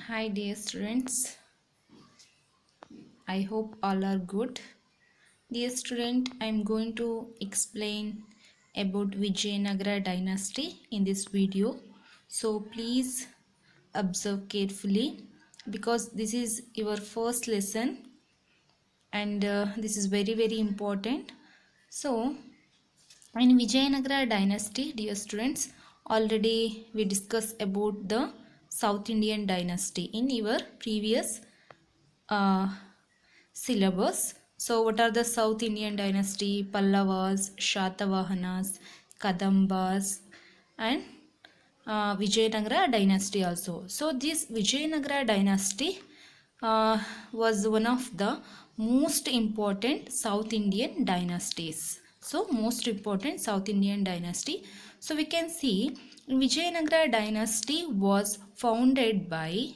Hi dear students, I hope all are good. Dear student, I am going to explain about Vijayanagara dynasty in this video. So please observe carefully because this is your first lesson and this is very important. So in Vijayanagara dynasty, dear students, already we discussed about the South Indian dynasty in your previous uh, syllabus. So what are the South Indian dynasty? Pallavas, Shatavahanas, Kadambas and Vijayanagara dynasty also. So this Vijayanagara dynasty was one of the most important South Indian dynasties. So most important South Indian dynasty. So we can see Vijayanagara dynasty was founded by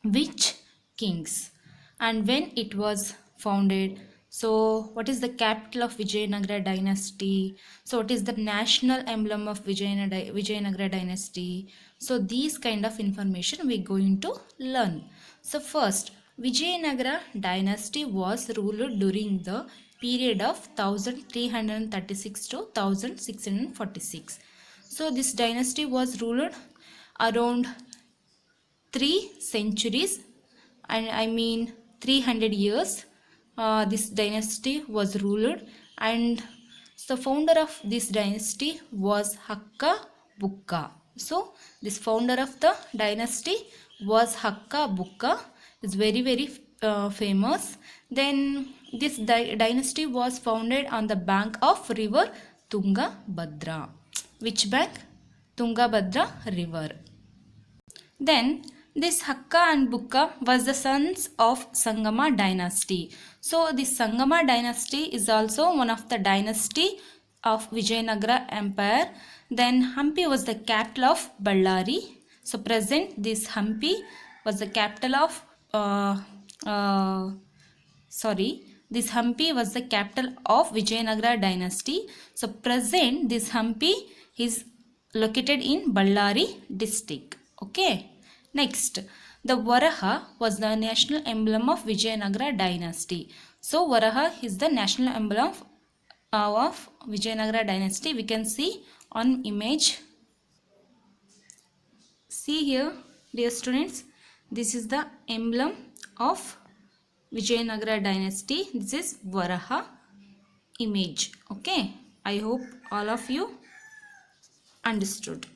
which kings and when it was founded. So what is the capital of Vijayanagara dynasty? So what is the national emblem of Vijayanagara dynasty? So these kind of information we are going to learn. So first, Vijayanagara dynasty was ruled during the period of 1336 to 1646. So this dynasty was ruled around 3 centuries, and I mean 300 years. This dynasty was ruled, and the founder of this dynasty was Hakka Bukka. So this founder of the dynasty was Hakka Bukka. Is very famous. Then this dynasty was founded on the bank of river Tungabhadra. Which bank? Tungabhadra river. Then this Hakka and Bukka was the sons of Sangama dynasty. So this Sangama dynasty is also one of the dynasty of Vijayanagara empire. Then Hampi was the capital of Ballari. So present this Hampi was the capital of this Hampi was the capital of Vijayanagara dynasty. So present this Hampi is located in Ballari district. Okay. Next, the Varaha was the national emblem of Vijayanagara dynasty. So Varaha is the national emblem of Vijayanagara dynasty. We can see on image. See here, dear students, this is the emblem of Vijayanagara dynasty. This is Varaha image. Okay, I hope all of you understood.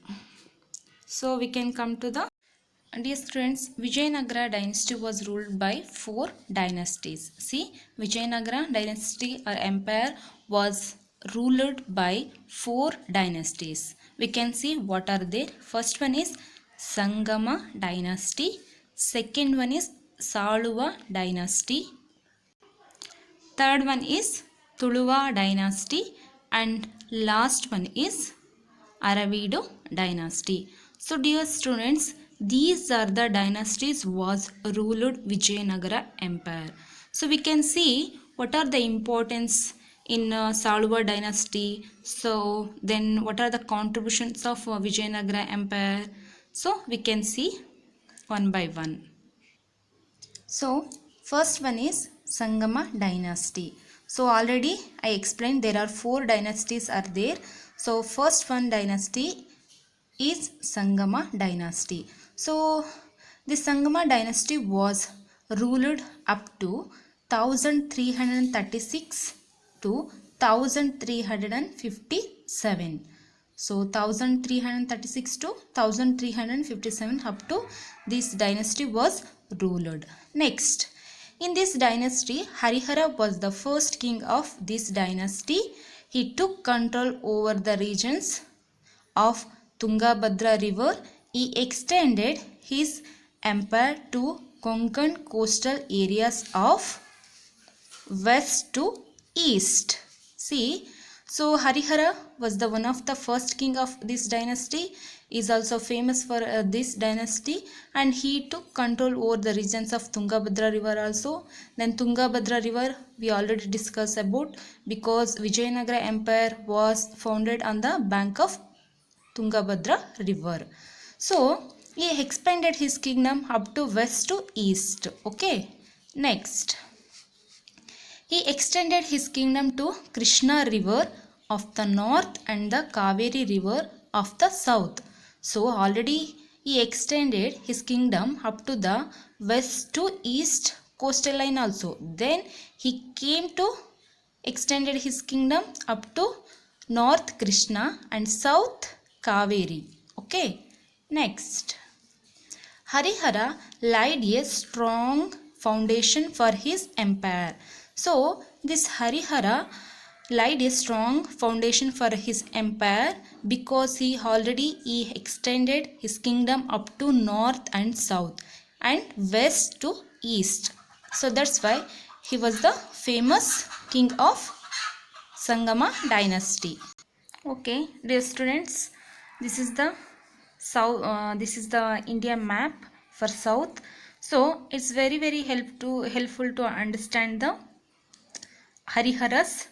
So we can come to the dear students, Vijayanagara dynasty was ruled by 4 dynasties. See, Vijayanagara dynasty or empire was ruled by 4 dynasties. We can see what are there. First one is Sangama dynasty. Second one is Saluva dynasty. Third one is Tuluva dynasty. And last one is Aravido dynasty. So dear students, these are the dynasties was ruled Vijayanagara empire. So we can see what are the importance in Saluva dynasty. So then what are the contributions of Vijayanagara empire. So we can see one by one. So first one is Sangama dynasty. So already I explained there are 4 dynasties are there. So first one dynasty is Sangama dynasty. So this Sangama dynasty was ruled up to 1336 to 1357. So 1336 to 1357 up to this dynasty was ruled. Next, in this dynasty, Harihara was the first king of this dynasty. He took control over the regions of Tungabhadra river. He extended his empire to Konkan coastal areas of west to east. See, so Harihara was the one of the first king of this dynasty. is also famous for this dynasty, and he took control over the regions of Tungabhadra river also. Then Tungabhadra river we already discussed about, because Vijayanagara Empire was founded on the bank of Tungabhadra river. So he expanded his kingdom up to west to east. Okay, next. He extended his kingdom to Krishna river of the north and the Kaveri river of the south. So already he extended his kingdom up to the west to east coastal line also. Then he came to extended his kingdom up to north Krishna and south Kaveri. Okay, next. Harihara laid a strong foundation for his empire. So this Harihara laid a strong foundation for his empire because he extended his kingdom up to north and south and west to east. So that's why he was the famous king of Sangama dynasty. Okay, dear students, this is the this is the India map for south. So it's very helpful to understand the Harihara's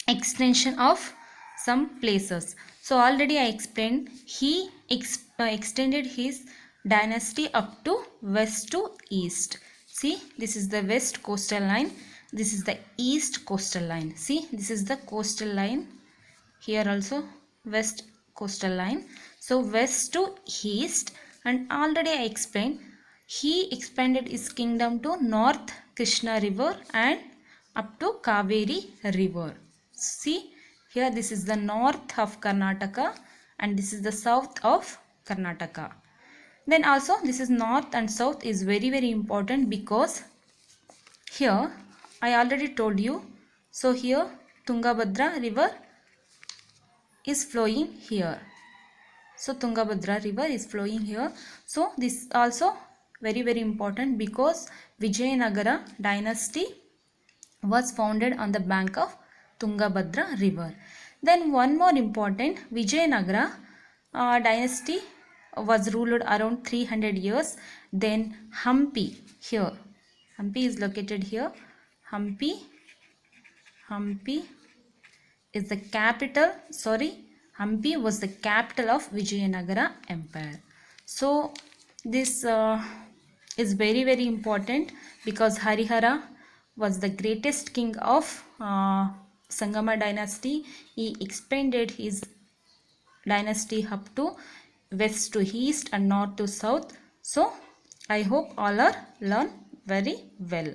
extension of some places. So already I explained, he extended his dynasty up to west to east. See, this is the west coastal line, this is the east coastal line. See, this is the coastal line, here also west coastal line. So west to east, and already I explained, he expanded his kingdom to north Krishna river and up to Kaveri river. See, here this is the north of Karnataka and this is the south of Karnataka. Then also this is north and south is very important, because here I already told you. So here Tungabhadra river is flowing here. So Tungabhadra river is flowing here. So this also very important, because Vijayanagara dynasty was founded on the bank of Tungabhadra river. Then one more important, Vijayanagara dynasty was ruled around 300 years. Then Hampi, here Hampi is located here. Hampi is the capital, Hampi was the capital of Vijayanagara Empire. So this is very important, because Harihara was the greatest king of Sangama dynasty. He expanded his dynasty up to west to east and north to south. So I hope all are learn very well.